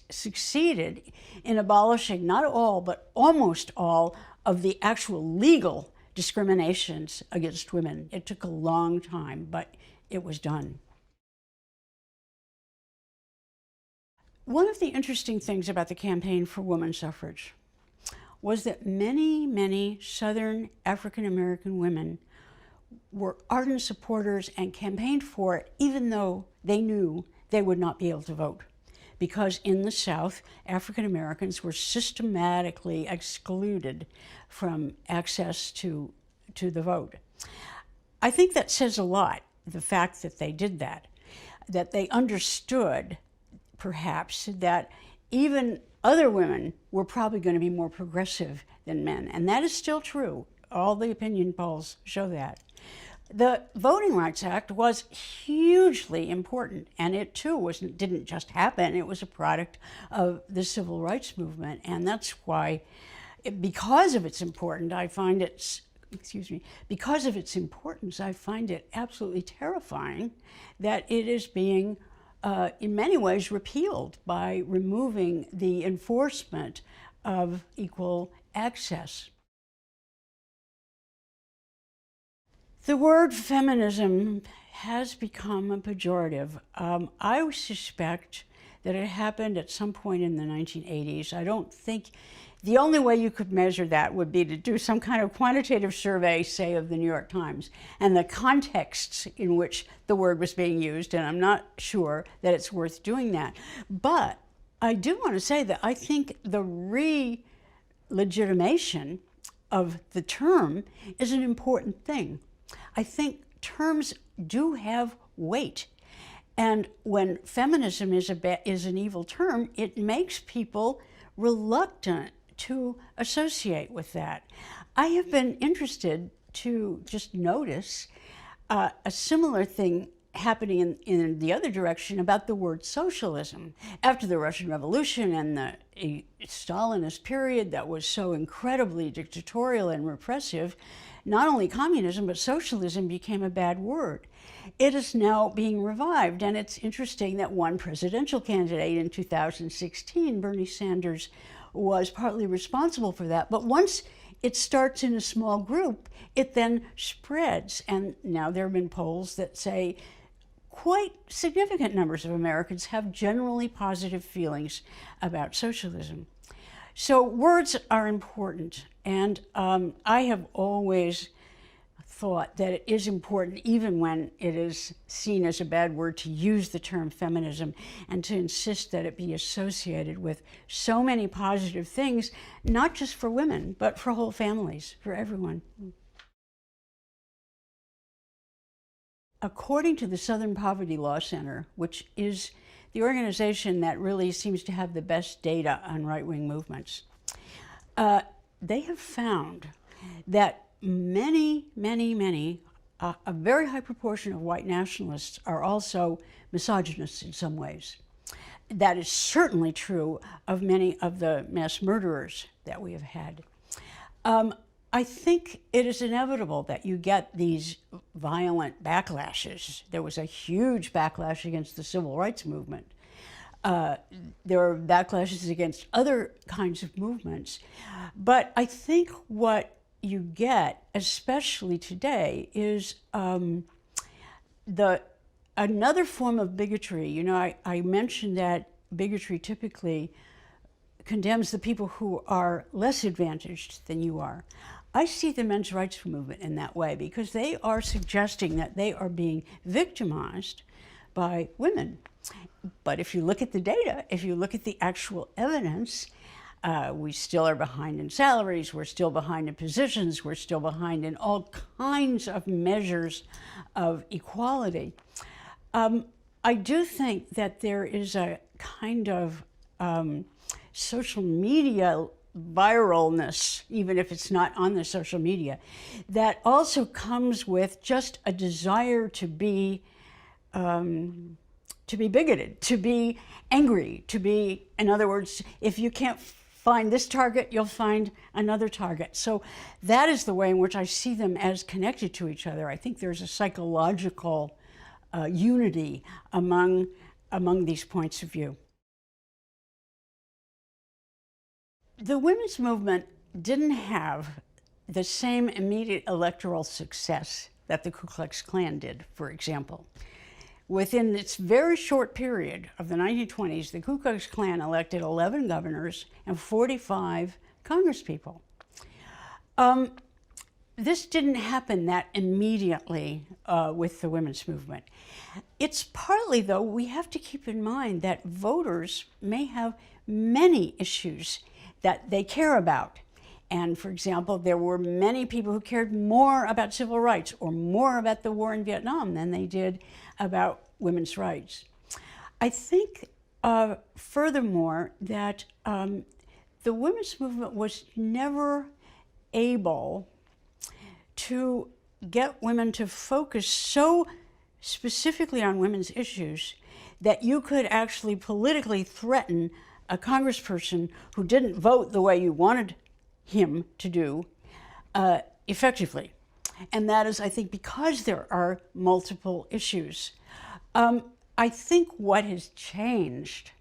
succeeded in abolishing not all, but almost all of the actual legal discriminations against women. It took a long time, but it was done. One of the interesting things about the campaign for women's suffrage was that many, many Southern African American women were ardent supporters and campaigned for it, even though they knew they would not be able to vote. Because in the South, African Americans were systematically excluded from access to the vote. I think that says a lot, the fact that they did that they understood, perhaps, that even other women were probably going to be more progressive than men. And that is still true. All the opinion polls show that. The Voting Rights Act was hugely important, and it too didn't just happen. It was a product of the civil rights movement, and that's why, because of its importance, I find it absolutely terrifying that it is being, in many ways, repealed by removing the enforcement of equal access. The word feminism has become a pejorative. I suspect that it happened at some point in the 1980s. I don't think the only way you could measure that would be to do some kind of quantitative survey, say, of the New York Times and the contexts in which the word was being used, and I'm not sure that it's worth doing that. But I do want to say that I think the re-legitimation of the term is an important thing. I think terms do have weight. And when feminism is an evil term, it makes people reluctant to associate with that. I have been interested to just notice a similar thing happening in the other direction about the word socialism. After the Russian Revolution and the Stalinist period that was so incredibly dictatorial and repressive, not only communism, but socialism became a bad word. It is now being revived, and it's interesting that one presidential candidate in 2016, Bernie Sanders, was partly responsible for that. But once it starts in a small group, it then spreads. And now there have been polls that say quite significant numbers of Americans have generally positive feelings about socialism. So words are important, and I have always thought that it is important, even when it is seen as a bad word, to use the term feminism and to insist that it be associated with so many positive things, not just for women, but for whole families, for everyone. According to the Southern Poverty Law Center, which is the organization that really seems to have the best data on right-wing movements, they have found that many, a very high proportion of white nationalists are also misogynists in some ways. That is certainly true of many of the mass murderers that we have had. I think it is inevitable that you get these violent backlashes. There was a huge backlash against the civil rights movement. There are backlashes against other kinds of movements. But I think what you get, especially today, is another form of bigotry. You know, I mentioned that bigotry typically condemns the people who are less advantaged than you are. I see the men's rights movement in that way, because they are suggesting that they are being victimized by women. But if you look at the data, if you look at the actual evidence, we still are behind in salaries, we're still behind in positions, we're still behind in all kinds of measures of equality. I do think that there is a kind of social media viralness, even if it's not on the social media, that also comes with just a desire to be bigoted, to be angry, to be, in other words, if you can't find this target, you'll find another target. So that is the way in which I see them as connected to each other. I think there's a psychological unity among these points of view. The women's movement didn't have the same immediate electoral success that the Ku Klux Klan did, for example. Within its very short period of the 1920s, the Ku Klux Klan elected 11 governors and 45 congresspeople. This didn't happen that immediately with the women's movement. It's partly, though, we have to keep in mind that voters may have many issues that they care about. And for example, there were many people who cared more about civil rights or more about the war in Vietnam than they did about women's rights. I think, furthermore, that the women's movement was never able to get women to focus so specifically on women's issues that you could actually politically threaten a congressperson who didn't vote the way you wanted him to do effectively. And that is, I think, because there are multiple issues. I think what has changed,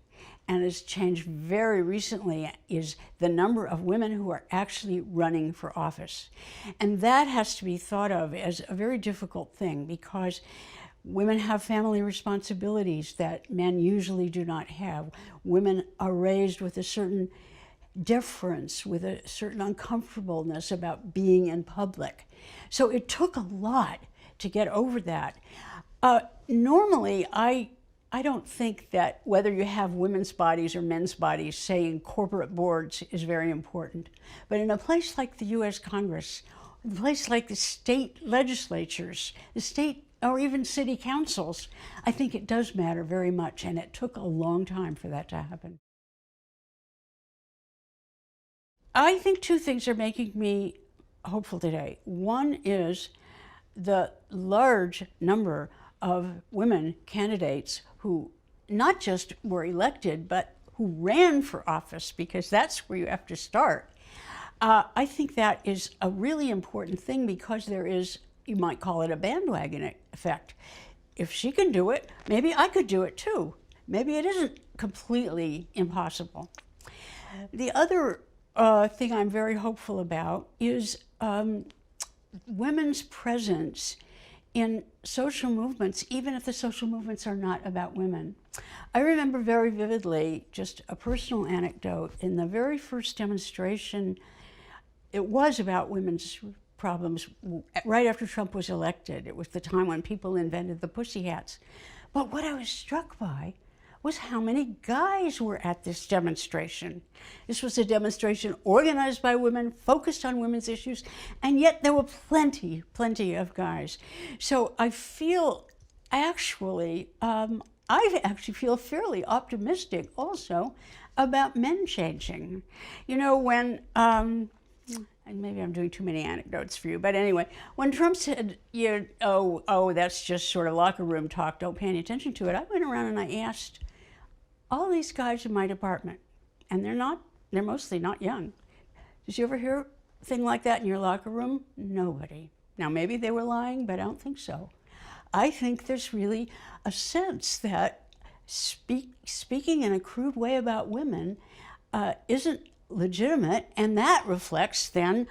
and has changed very recently, is the number of women who are actually running for office. And that has to be thought of as a very difficult thing, because women have family responsibilities that men usually do not have. Women are raised with a certain deference, with a certain uncomfortableness about being in public. So it took a lot to get over that. Normally, I don't think that whether you have women's bodies or men's bodies, say in corporate boards, is very important. But in a place like the US Congress, a place like the state legislatures, the state or even city councils, I think it does matter very much, and it took a long time for that to happen. I think two things are making me hopeful today. One is the large number of women candidates who not just were elected, but who ran for office, because that's where you have to start. I think that is a really important thing, because there is, you might call it a bandwagon effect. If she can do it, maybe I could do it too. Maybe it isn't completely impossible. The other thing I'm very hopeful about is women's presence in social movements, even if the social movements are not about women. I remember very vividly, just a personal anecdote, in the very first demonstration, it was about women's problems right after Trump was elected. It was the time when people invented the pussy hats. But what I was struck by was how many guys were at this demonstration. This was a demonstration organized by women, focused on women's issues, and yet there were plenty of guys. So I feel I actually feel fairly optimistic also about men changing. You know, when, and maybe I'm doing too many anecdotes for you, but anyway, when Trump said, that's just sort of locker room talk, don't pay any attention to it, I went around and I asked all these guys in my department, and they're mostly not young. Did you ever hear a thing like that in your locker room? Nobody. Now, maybe they were lying, but I don't think so. I think there's really a sense that speaking in a crude way about women isn't legitimate, and that reflects then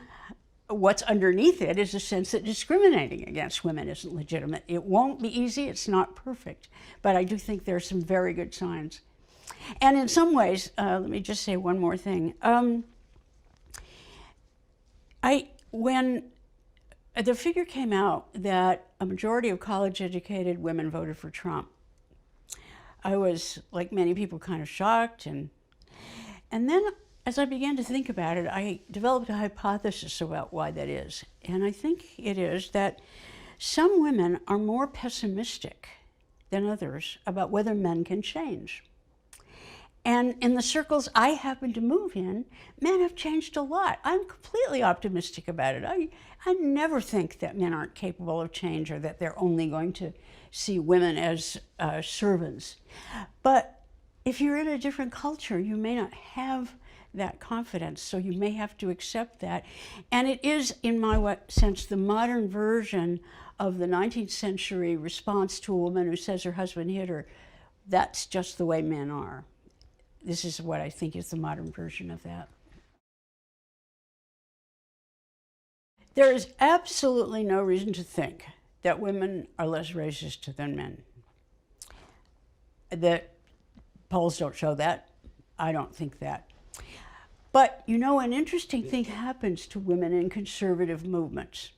what's underneath it is a sense that discriminating against women isn't legitimate. It won't be easy, it's not perfect, but I do think there are some very good signs. And in some ways, let me just say one more thing. When the figure came out that a majority of college-educated women voted for Trump, I was, like many people, kind of shocked. And then as I began to think about it, I developed a hypothesis about why that is. And I think it is that some women are more pessimistic than others about whether men can change. And in the circles I happen to move in, men have changed a lot. I'm completely optimistic about it. I never think that men aren't capable of change, or that they're only going to see women as servants. But if you're in a different culture, you may not have that confidence, so you may have to accept that. And it is, in my sense, the modern version of the 19th century response to a woman who says her husband hit her. That's just the way men are. This is what I think is the modern version of that. There is absolutely no reason to think that women are less racist than men. The polls don't show that. I don't think that. But, you know, an interesting thing happens to women in conservative movements.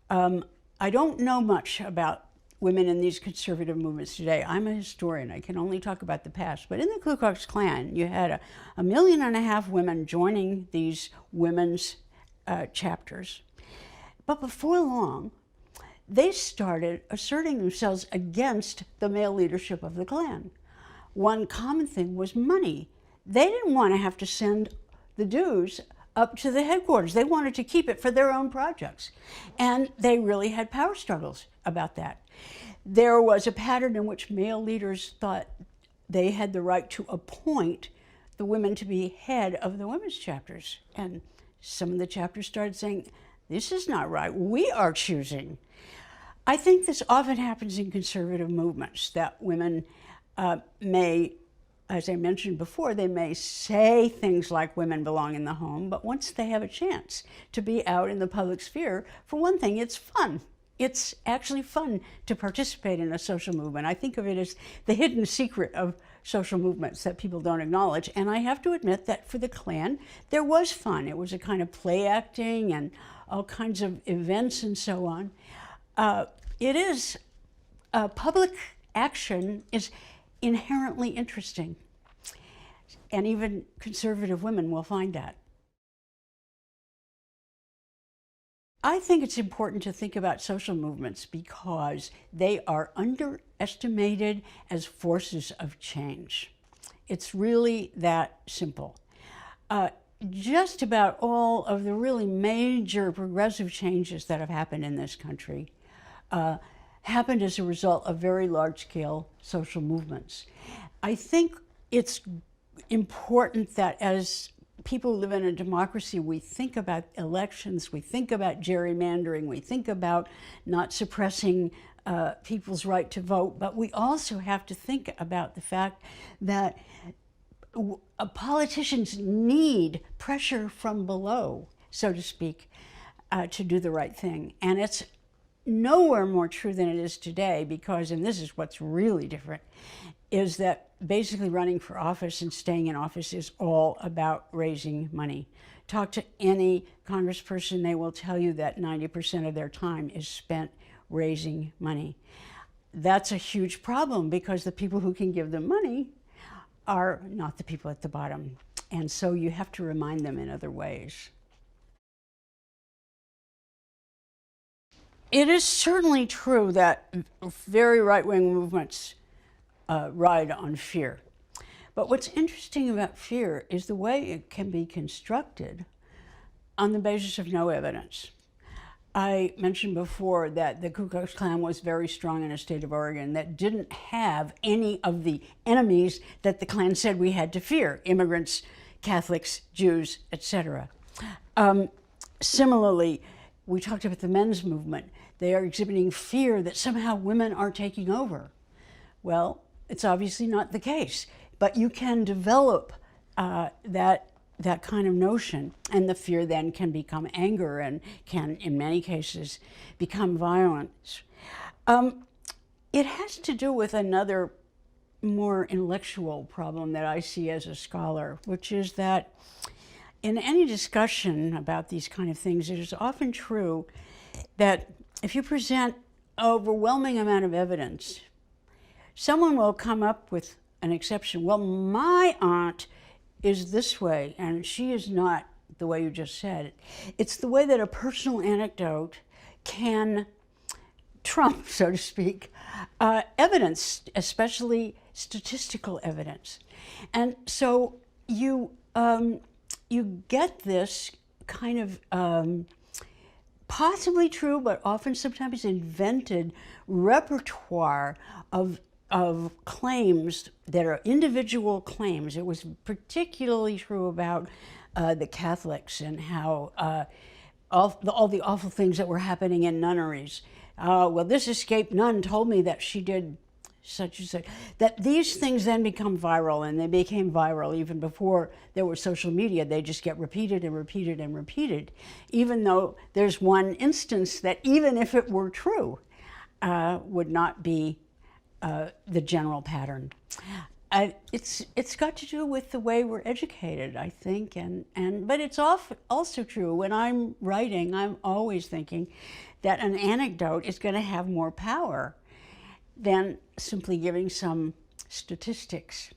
I don't know much about women in these conservative movements today. I'm a historian. I can only talk about the past. But in the Ku Klux Klan, you had 1.5 million women joining these women's chapters. But before long, they started asserting themselves against the male leadership of the Klan. One common thing was money. They didn't want to have to send the dues up to the headquarters. They wanted to keep it for their own projects. And they really had power struggles about that. There was a pattern in which male leaders thought they had the right to appoint the women to be head of the women's chapters. And some of the chapters started saying, this is not right, we are choosing. I think this often happens in conservative movements, that women may as I mentioned before, they may say things like women belong in the home, but once they have a chance to be out in the public sphere, for one thing, it's fun. It's actually fun to participate in a social movement. I think of it as the hidden secret of social movements that people don't acknowledge. And I have to admit that for the Klan, there was fun. It was a kind of play acting and all kinds of events and so on. Public action is inherently interesting. And even conservative women will find that. I think it's important to think about social movements because they are underestimated as forces of change. It's really that simple. Just about all of the really major progressive changes that have happened in this country happened as a result of very large-scale social movements. I think it's important that as people who live in a democracy, we think about elections, we think about gerrymandering, we think about not suppressing people's right to vote, but we also have to think about the fact that politicians need pressure from below, so to speak, to do the right thing. And it's nowhere more true than it is today because, and this is what's really different, is that basically running for office and staying in office is all about raising money. Talk to any congressperson, they will tell you that 90% of their time is spent raising money. That's a huge problem because the people who can give them money are not the people at the bottom. And so you have to remind them in other ways. It is certainly true that very right-wing movements ride on fear. But what's interesting about fear is the way it can be constructed on the basis of no evidence. I mentioned before that the Ku Klux Klan was very strong in a state of Oregon that didn't have any of the enemies that the Klan said we had to fear: immigrants, Catholics, Jews, etc. Similarly, we talked about the men's movement. They are exhibiting fear that somehow women are taking over. Well, it's obviously not the case, but you can develop that kind of notion, and the fear then can become anger and can, in many cases, become violence. It has to do with another more intellectual problem that I see as a scholar, which is that in any discussion about these kind of things, it is often true that if you present an overwhelming amount of evidence, someone will come up with an exception. Well, my aunt is this way, and she is not the way you just said. It's the way that a personal anecdote can trump, so to speak, evidence, especially statistical evidence. And so you get this kind of possibly true, but often sometimes invented repertoire of claims that are individual claims. It was particularly true about the Catholics and how all the awful things that were happening in nunneries. Well, this escaped nun told me that she did such and such. That these things then become viral, and they became viral even before there was social media. They just get repeated and repeated and repeated, even though there's one instance that, even if it were true, would not be the general pattern. It's got to do with the way we're educated, I think, but it's also true when I'm writing, I'm always thinking that an anecdote is going to have more power than simply giving some statistics.